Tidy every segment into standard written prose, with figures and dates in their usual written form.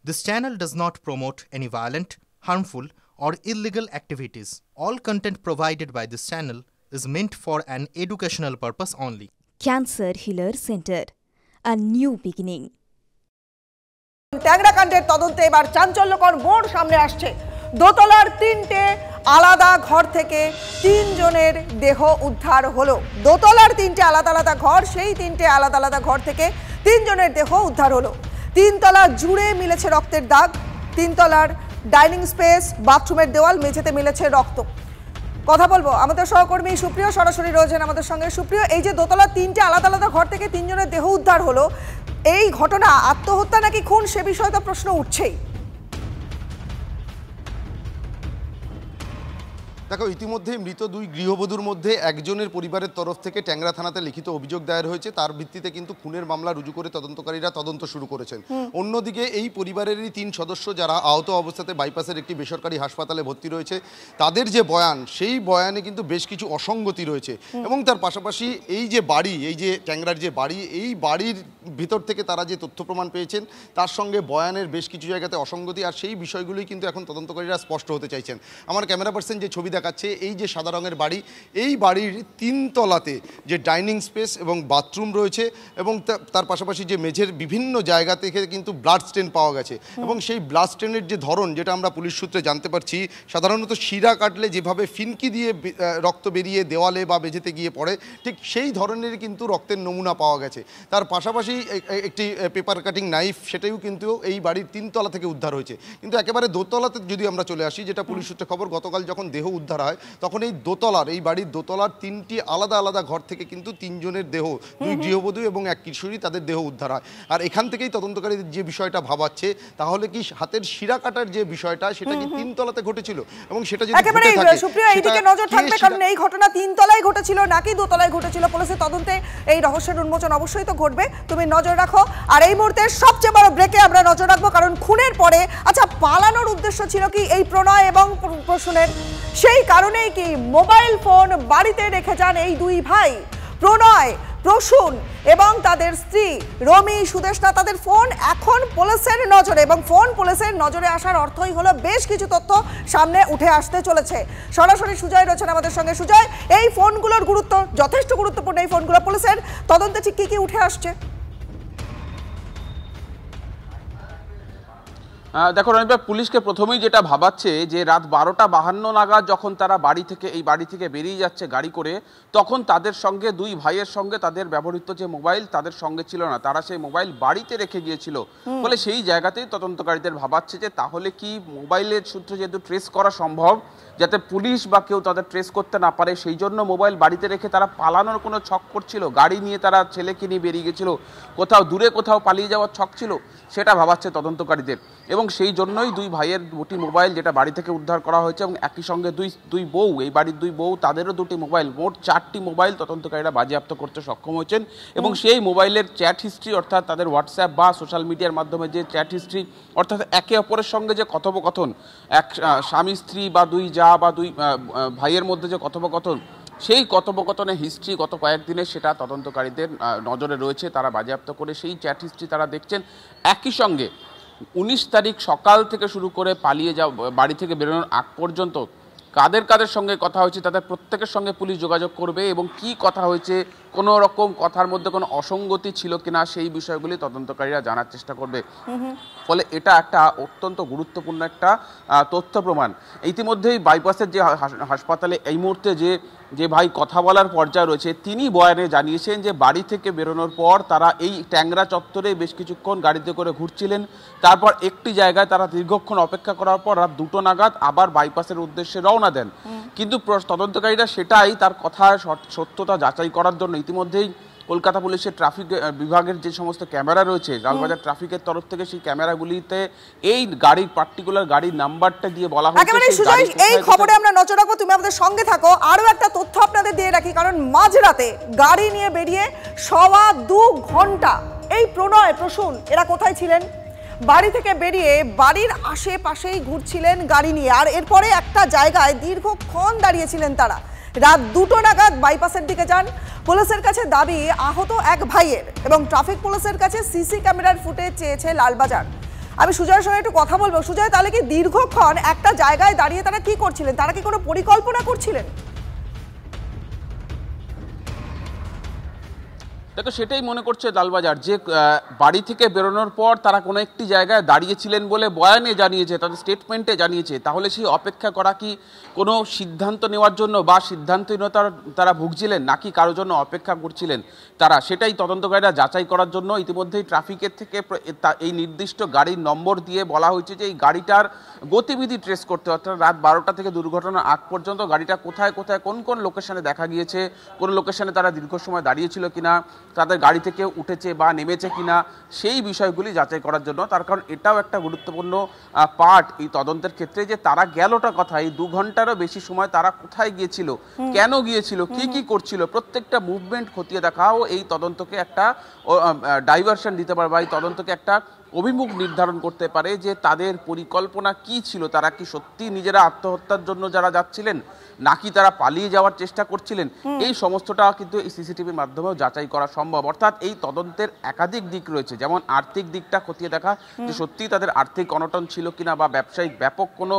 This channel does not promote any violent, harmful, or illegal activities. All content provided by this channel is meant for an educational purpose only. Cancer Healer Center, a new beginning. ট্যাংরা কাণ্ডের তদন্তে এবার চাঞ্চল্যকর মোড় সামনে আসছে। দোতলার তিনটে আলাদা ঘর থেকে তিনজনের দেহ উদ্ধার হলো। দোতলার তিনটে আলাদা আলাদা ঘর, সেই তিনটে আলাদা আলাদা ঘর থেকে তিনজনের দেহ উদ্ধার হলো। তিনতলা জুড়ে মিলেছে রক্তের দাগ। তিনতলার ডাইনিং স্পেস, বাথরুমের দেওয়াল, মেঝেতে মিলেছে রক্ত। কথা বলবো আমাদের সহকর্মী সুপ্রিয় সরাসরি রয়েছেন আমাদের সঙ্গে। সুপ্রিয়, এই যে দোতলার তিনটে আলাদা আলাদা ঘর থেকে তিনজনের দেহ উদ্ধার হলো, এই ঘটনা আত্মহত্যা নাকি খুন সে বিষয়ে তো প্রশ্ন উঠছেই। দেখো, ইতিমধ্যে মৃত দুই গৃহবধূর মধ্যে একজনের পরিবারের তরফ থেকে ট্যাংরা থানাতে লিখিত অভিযোগ দায়ের হয়েছে। তার ভিত্তিতে কিন্তু খুনের মামলা রুজু করে তদন্তকারীরা তদন্ত শুরু করেছেন। অন্যদিকে এই পরিবারেরই 3 সদস্য যারা আহত অবস্থাতে বাইপাসের একটি বেসরকারি হাসপাতালে ভর্তি রয়েছে, তাদের যে বয়ান, সেই বয়ানে কিন্তু বেশ কিছু অসঙ্গতি রয়েছে। এবং তার পাশাপাশি এই যে বাড়ি, এই যে ট্যাংরার যে বাড়ি, এই বাড়ির ভিতর থেকে তারা যে তথ্য প্রমাণ পেয়েছেন, তার সঙ্গে বয়ানের বেশ কিছু জায়গাতে অসঙ্গতি। আর সেই বিষয়গুলোই কিন্তু এখন তদন্তকারীরা স্পষ্ট হতে চাইছেন। আমার ক্যামেরা পার্সন যে ছবি দেখাচ্ছে, এই যে সাদা রঙের বাড়ি, এই বাড়ির 3 তলাতে যে ডাইনিং স্পেস এবং বাথরুম রয়েছে, এবং তার পাশাপাশি যে মেঝের বিভিন্ন জায়গা থেকে কিন্তু ব্লাড স্টেন পাওয়া গেছে। এবং সেই ব্লাড স্টেনের যে ধরন, যেটা আমরা পুলিশ সূত্রে জানতে পারছি, সাধারণত শিরা কাটলে যেভাবে ফিনকি দিয়ে রক্ত বেরিয়ে দেওয়ালে বা মেঝেতে গিয়ে পড়ে, ঠিক সেই ধরনের কিন্তু রক্তের নমুনা পাওয়া গেছে। তার পাশাপাশি একটি পেপার কাটিং নাইফ, সেটাও কিন্তু এই বাড়ির 3 তলা থেকে উদ্ধার হয়েছে। কিন্তু একেবারে দোতলাতে যদি আমরা চলে আসি, যেটা পুলিশ সূত্রে খবর, গতকাল যখন দেহ উদ্ধার হয় তখন এই বাড়ির দোতলার 3টি আলাদা আলাদা ঘর থেকে কিন্তু 3 জনের দেহ, 2 গৃহবধূ এবং 1 কিশোরী, তাদের দেহ উদ্ধার হয়। আর এখান থেকেই তদন্তকারীদের যে বিষয়টা ভাবাচ্ছে, তাহলে কি হাতের শিরা কাটার যে বিষয়টা, সেটা কি 3 তলাতে ঘটেছিল, এবং সেটা যদি একেবারে সুপ্রিয় এইদিকে নজর থাকবে, কারণ এই ঘটনা 3 তলায় ঘটেছিল নাকি 2 তলায় ঘটেছিল, পুলিশের তদন্তে এই রহস্যের উন্মোচন অবশ্যই তো ঘটবে। তুমি নজর রাখো। আর এই মুহূর্তে সবচেয়ে বড় ব্রেকে আমরা নজর রাখবো, কারণ খুনের পরে আচ্ছা পালানোর উদ্দেশ্য ছিল কি এই প্রণয় এবং প্রসূনের? সেই কারণেই কি মোবাইল ফোন বাড়িতে রেখে যান এই দুই ভাই, প্রণয়, প্রসূন এবং তাদের স্ত্রী রমি, সুদেষ্ণা। তাদের ফোন এখন পুলিশের নজরে, এবং ফোন পুলিশের নজরে আসার অর্থই হলো বেশ কিছু তথ্য সামনে উঠে আসতে চলেছে। সরাসরি সুজয় রয়েছেন আমাদের সঙ্গে। সুজয়, এই ফোনগুলোর গুরুত্ব যথেষ্ট গুরুত্বপূর্ণ। এই ফোনগুলো পুলিশের তদন্তে ঠিক কি উঠে আসছে? দেখো রনিবা, পুলিশকে প্রথমেই যেটা ভাবাচ্ছে যে রাত 12টা 52 নাগাদ যখন তারা এই বাড়ি থেকে বেরিয়ে যাচ্ছে গাড়ি করে, তখন তাদের সঙ্গে 2 ভাইয়ের সঙ্গে তাদের ব্যবহৃত যে মোবাইল তাদের সঙ্গে ছিল না, তারা সেই মোবাইল বাড়িতে রেখে গিয়েছিল। ফলে সেই জায়গাতেই তদন্তকারীদের ভাবাচ্ছে যে তাহলে কি মোবাইলের সূত্রে যেহেতু ট্রেস করা সম্ভব, যাতে পুলিশ বা কেউ তাদের ট্রেস করতে না পারে, সেই জন্য মোবাইল বাড়িতে রেখে তারা পালানোর কোনো ছক করছিল, গাড়ি নিয়ে তারা ছেলেকে নিয়ে বেরিয়ে গেছিল, কোথাও দূরে কোথাও পালিয়ে যাওয়ার ছক ছিল, সেটা ভাবাচ্ছে তদন্তকারীদের। এবং সেই জন্যই 2 ভাইয়ের 2টি মোবাইল যেটা বাড়ি থেকে উদ্ধার করা হয়েছে, এবং একই সঙ্গে দুই বউ, এই বাড়ির 2 বউ, তাদেরও 2টি মোবাইল, মোট 4টি মোবাইল তদন্তকারীরা বাজেয়াপ্ত করতে সক্ষম হয়েছেন। এবং সেই মোবাইলের চ্যাট হিস্ট্রি, অর্থাৎ তাদের হোয়াটসঅ্যাপ বা সোশ্যাল মিডিয়ার মাধ্যমে যে চ্যাট হিস্ট্রি, অর্থাৎ একে অপরের সঙ্গে যে কথোপকথন, এক স্বামী স্ত্রী বা 2 জা বা 2 ভাইয়ের মধ্যে যে কথোপকথন, সেই কথোপকথনের হিস্ট্রি গত কয়েকদিনে সেটা তদন্তকারীদের নজরে রয়েছে। তারা বাজেয়াপ্ত করে সেই চ্যাট হিস্ট্রি তারা দেখছেন। একই সঙ্গে 19 তারিখ সকাল থেকে শুরু করে পালিয়ে যাওয়া, বাড়ি থেকে বেরোনোর আগ পর্যন্ত কাদের কাদের সঙ্গে কথা হয়েছে, তাদের প্রত্যেকের সঙ্গে পুলিশ যোগাযোগ করবে, এবং কি কথা হয়েছে, কোনো রকম কথার মধ্যে কোনো অসঙ্গতি ছিল কিনা, সেই বিষয়গুলি তদন্তকারীরা জানার চেষ্টা করবে। ফলে এটা একটা অত্যন্ত গুরুত্বপূর্ণ একটা তথ্য প্রমাণ। ইতিমধ্যেই বাইপাসের যে হাসপাতালে এই মুহূর্তে যে ভাই কথা বলার পর্যায়ে রয়েছে, তিনি বয়ানে জানিয়েছেন যে বাড়ি থেকে বেরোনোর পর তারা এই ট্যাংরা চত্বরে বেশ কিছুক্ষণ গাড়িতে করে ঘুরছিলেন। তারপর একটি জায়গায় তারা দীর্ঘক্ষণ অপেক্ষা করার পর রাত 2টো নাগাদ আবার বাইপাসের উদ্দেশ্যে রওনা দেন। কিন্তু তদন্তকারীরা সেটাই তার কথার সত্যতা যাচাই করার জন্য ইতিমধ্যেই কলকাতা পুলিশের ট্রাফিক বিভাগের যে সমস্ত ক্যামেরা রয়েছে, লালবাজার ট্রাফিকের তরফ থেকে সেই ক্যামেরাগুলিতে এই গাড়ির পার্টিকুলার গাড়ির নাম্বারটা দিয়ে বলা হয়েছে। এই খবরে আমরা নজর রাখবো, তুমি আমাদের সঙ্গে থাকো। আরো একটা তথ্য আপনাদের দিয়ে রাখি, কারণ মাঝরাতে গাড়ি নিয়ে বেরিয়ে 2.25 ঘন্টা এই প্রণয়, প্রসূন এরা কোথায় ছিলেন? বাড়ি থেকে বেরিয়ে বাড়ির আশেপাশেই ঘুরছিলেন গাড়ি নিয়ে। আর এরপরে একটা জায়গায় দীর্ঘক্ষণ দাঁড়িয়েছিলেন তারা। রাত 2টো নাগাদ বাইপাসের দিকে যান। পুলিশের কাছে দাবি আহত 1 ভাইয়ের, এবং ট্রাফিক পুলিশের কাছে সিসি ক্যামেরার ফুটেজ চেয়েছে লালবাজার। আমি সুজয়ের সঙ্গে একটু কথা বলবো। সুজয়, তাহলে কি দীর্ঘক্ষণ একটা জায়গায় দাঁড়িয়ে তারা কি করছিলেন? তারা কি কোনো পরিকল্পনা করছিলেন? দেখো, সেটাই মনে করছে লালবাজার, যে বাড়ি থেকে বেরোনোর পর তারা কোনো একটি জায়গায় দাঁড়িয়েছিলেন বলে বয়ানে জানিয়েছে, তাদের স্টেটমেন্টে জানিয়েছে। তাহলে সেই অপেক্ষা করা কি কোনো সিদ্ধান্ত নেওয়ার জন্য বা সিদ্ধান্তহীনতার তারা ভুগছিলেন, নাকি কারোর জন্য অপেক্ষা করছিলেন তারা, সেটাই তদন্তকারীরা যাচাই করার জন্য ইতিমধ্যেই ট্রাফিকের থেকে এই নির্দিষ্ট গাড়ির নম্বর দিয়ে বলা হয়েছে যে এই গাড়িটার গতিবিধি ট্রেস করতে, অর্থাৎ রাত 12টা থেকে দুর্ঘটনার আগ পর্যন্ত গাড়িটা কোথায় কোথায় কোন কোন লোকেশনে দেখা গিয়েছে, কোন লোকেশনে তারা দীর্ঘ সময় দাঁড়িয়েছিল কিনা, তাদের গাড়ি থেকে উঠেছে বা নেমেছে কিনা, সেই বিষয়গুলি যাচাই করার জন্য। তার কারণ এটাও একটা গুরুত্বপূর্ণ পার্ট এই তদন্তের ক্ষেত্রে, যে তারা গেলটা কোথায়, এই 2 ঘন্টারও বেশি সময় তারা কোথায় গিয়েছিল, কেন গিয়েছিল, কি কি করছিল, প্রত্যেকটা মুভমেন্ট খতিয়ে দেখাও এই তদন্তকে একটা ডাইভারশন দিতে পারে বা এই তদন্তকে একটা অভিমুখ নির্ধারণ করতে পারে যে তাদের পরিকল্পনা কি ছিল। তারা কি সত্যি নিজেরা আত্মহত্যার জন্য যারা যাচ্ছিলেন, নাকি তারা পালিয়ে যাওয়ার চেষ্টা করছিলেন, এই সমস্তটা কিন্তু এই সিসিটিভির মাধ্যমেও যাচাই করা সম্ভব। অর্থাৎ এই তদন্তের একাধিক দিক রয়েছে, যেমন আর্থিক দিকটা খতিয়ে দেখা যে সত্যি তাদের আর্থিক অনটন ছিল কিনা বা ব্যবসায়িক ব্যাপক কোনো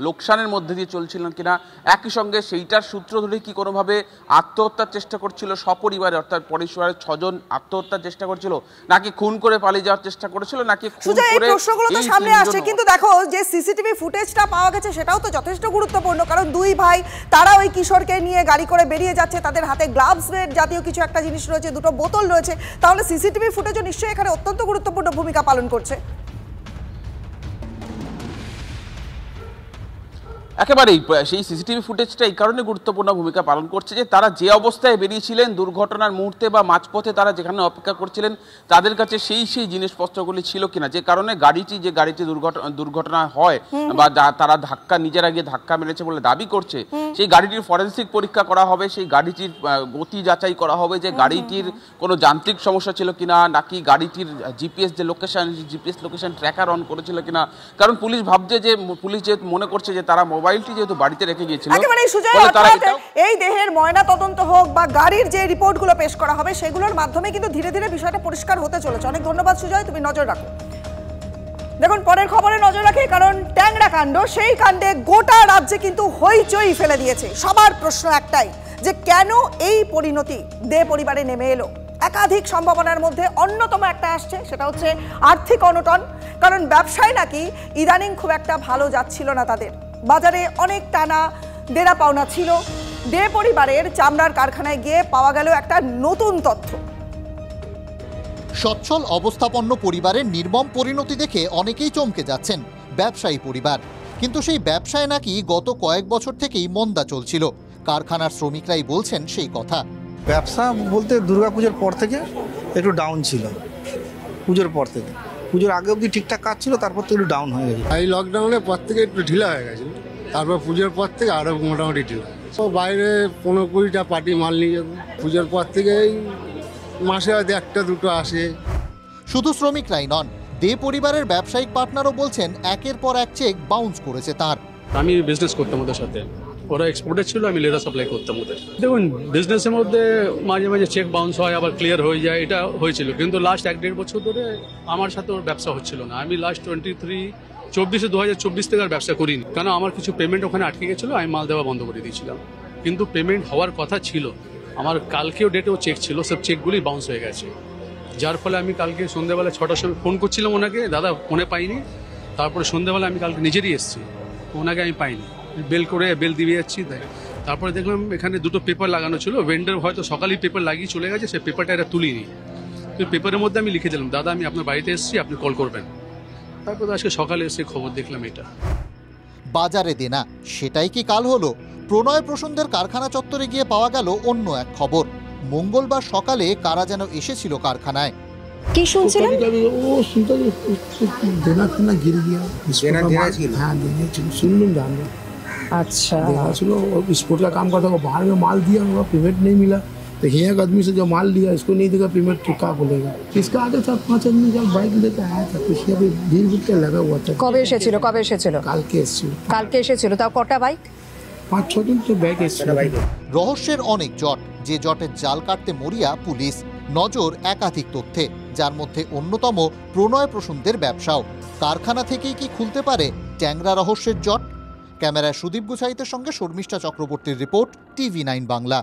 লোকসানের মধ্যে দিয়ে চলছিলেন কিনা, একই সঙ্গে সেইটার সূত্র ধরে কি কোনোভাবে আত্মহত্যার চেষ্টা করছিল সপরিবারে, অর্থাৎ পরিবারের 6 জন আত্মহত্যার চেষ্টা করছিল, নাকি খুন করে পালিয়ে যাওয়ার চেষ্টা করেছিল, নাকি খুন করে। এই প্রশ্নগুলো তো সামনে আসছে, কিন্তু দেখো যে সিসিটিভি ফুটেজটা পাওয়া গেছে সেটাও তো যথেষ্ট গুরুত্বপূর্ণ, কারণ 2 ভাই তারা ওই কিশোরকে নিয়ে গাড়ি করে বেরিয়ে যাচ্ছে, তাদের হাতে গ্লাভস জাতীয় কিছু একটা জিনিস রয়েছে, 2টো বোতল রয়েছে, তাহলে সিসিটিভি ফুটেজও নিশ্চয়ই এখানে অত্যন্ত গুরুত্বপূর্ণ ভূমিকা পালন করছে। একেবারেই সেই সিসিটিভি ফুটেজটা এই কারণে গুরুত্বপূর্ণ ভূমিকা পালন করছে যে তারা যে অবস্থায় বেরিয়েছিলেন দুর্ঘটনার মুহূর্তে বা মাঝপথে তারা যেখানে অপেক্ষা করছিলেন তাদের কাছে সেই জিনিসপত্রগুলি ছিল কিনা, যে কারণে যে গাড়িটি দুর্ঘটনা হয় বা তারা নিজেরা গিয়ে ধাক্কা মেরেছে বলে দাবি করছে, সেই গাড়িটির ফরেন্সিক পরীক্ষা করা হবে, সেই গাড়িটির গতি যাচাই করা হবে যে গাড়িটির কোনো যান্ত্রিক সমস্যা ছিল কিনা, নাকি গাড়িটির জিপিএস লোকেশন ট্র্যাকার অন করেছিল কিনা। কারণ পুলিশ ভাবছে যে মনে করছে যে তারা মোবাইলটি যেহেতু বাড়িতে রেখে গিয়েছিল, এই দেহের ময়না তদন্ত হোক বা গাড়ির যে রিপোর্টগুলো পেশ করা হবে সেগুলোর মাধ্যমে কিন্তু ধীরে ধীরে বিষয়টা পরিষ্কার হতে চলেছে। অনেক ধন্যবাদ সুজয়, তুমি নজর রাখো। দেখুন পরের খবরে নজর রাখি, কারণ ট্যাংরা কাণ্ড, সেই কাণ্ডে গোটা রাজ্যে কিন্তু হইচই ফেলে দিয়েছে। সবার প্রশ্ন একটাই, যে কেন এই পরিণতি দে পরিবারে নেমে এলো। একাধিক সম্ভাবনার মধ্যে অন্যতম একটা আসছে, সেটা হচ্ছে আর্থিক অনটন। কারণ ব্যবসায় নাকি ইদানিং খুব একটা ভালো যাচ্ছিল না তাদের, বাজারে অনেক টানা দেনা পাওনা ছিল। দে পরিবারের চামড়ার কারখানায় গিয়ে পাওয়া গেল একটা নতুন তথ্য। সচ্ছল অবস্থাপন্ন পরিবারের নির্মম পরিণতি দেখে অনেকেই চমকে যাচ্ছেন ব্যবসায়ী পরিবার, কিন্তু সেই ব্যবসায় নাকি গত কয়েক বছর থেকেই মন্দা চলছিল। কারখানার শ্রমিকরাই বলছেন সেই কথা। ব্যবসা বলতে দুর্গাপুজোর পর থেকে একটু ডাউন ছিল, পুজোর পর থেকে। পুজোর আগে অবধি ঠিকঠাক কাজ ছিল, তারপর তো একটু ডাউন হয়ে গেছে। এই লকডাউনের পর থেকে একটু ঢিলা হয়ে গেছে, তারপর পুজোর পর থেকে আরো মোটামুটি ঢিলা। তো বাইরে 15-20টা পার্টি মাল নিয়ে যাবো, পুজোর পর থেকে মাসে হয়তো 1-2টো আসে। শুধু শ্রমিকরাই নন, দে পরিবারের ব্যবসায়িক পার্টনারও বলছেন একের পর এক চেক বাউন্স করেছে তার। আমি বিজনেস করতাম ওদের সাথে, ওরা এক্সপোর্টের ছিল, আমি লেদার সাপ্লাই করতাম ওদের। দেখুন বিজনেসের মধ্যে মাঝে মাঝে চেক বাউন্স হয়, আবার ক্লিয়ার হয়ে যায়, এটা হয়েছিল। কিন্তু লাস্ট 1-1.5 বছর ধরে আমার সাথে ওর ব্যবসা হচ্ছিল না। আমি লাস্ট 2024 থেকে আর ব্যবসা করিনি, কারণ আমার কিছু পেমেন্ট ওখানে আটকে গেছিলো, আমি মাল দেওয়া বন্ধ করে দিয়েছিলাম। কিন্তু পেমেন্ট হওয়ার কথা ছিল, আমার কালকেও ডেটেও চেক ছিল, সব চেকগুলি বাউন্স হয়ে গেছে। যার ফলে আমি কালকে সন্ধ্যেবেলা 6টার সময় ফোন করছিলাম ওনাকে, দাদা ফোনে পাইনি। তারপরে সন্ধ্যেবেলা আমি কালকে নিজেরই এসেছি, ওনাকে আমি পাইনি, বেল দিয়ে যাচ্ছি। তাই তারপরে দেখলাম এখানে 2টো পেপার লাগানো ছিল, ভেন্ডার হয়তো সকালেই পেপার লাগিয়ে চলে গেছে, সেই পেপারটা এরা তুলিনি। তো পেপারের মধ্যে আমি লিখে দিলাম, দাদা আমি আপনার বাড়িতে এসেছি, আপনি কল করবেন। তারপর আজকে সকালে এসে খবর দেখলাম এটা। বাজারে দেনা, সেটাই কি কাল হলো? প্রণয় প্রসন্দের কারখানা চত্বরে গিয়ে পাওয়া গেল অন্য এক খবর। মঙ্গলবার সকালে কারা যেন এসেছিল কারখানায়। কি শুনছিলেন? ও শুনতে দেনা ফেনা গিরে গিয়া, हाँ देना सुन जान। अच्छा देना चलो स्पोर्ट का काम करता है, बाहर में माल दिया, होगा पेमेंट नहीं मिला, तो यहाँ एक आदमी से जो माल लिया इसको नहीं देगा पेमेंट, तो क्या बोलेगा। इसका आगे था 5 आदमी जब बाइक लेकर आया था, तो इसलिए अभी भीड़ के लगा हुआ था। কবে এসেছিল? কালকে এসেছিল। তাও কটা বাইক? 5-6 दिन तो बैग एসেছিল। রহস্যের অনেক জট, যে জটের জাল কাটতে মরিয়া পুলিশ। নজর একাধিক তথ্যে, যার মধ্যে অন্যতম প্রণয় প্রসূনদের ব্যবসাও। কারখানা থেকেই কি খুলতে পারে ট্যাংরা রহস্যের জট? ক্যামেরায় সুদীপ গুছাইতের সঙ্গে শর্মিষ্ঠা চক্রবর্তীর রিপোর্ট, TV9 বাংলা।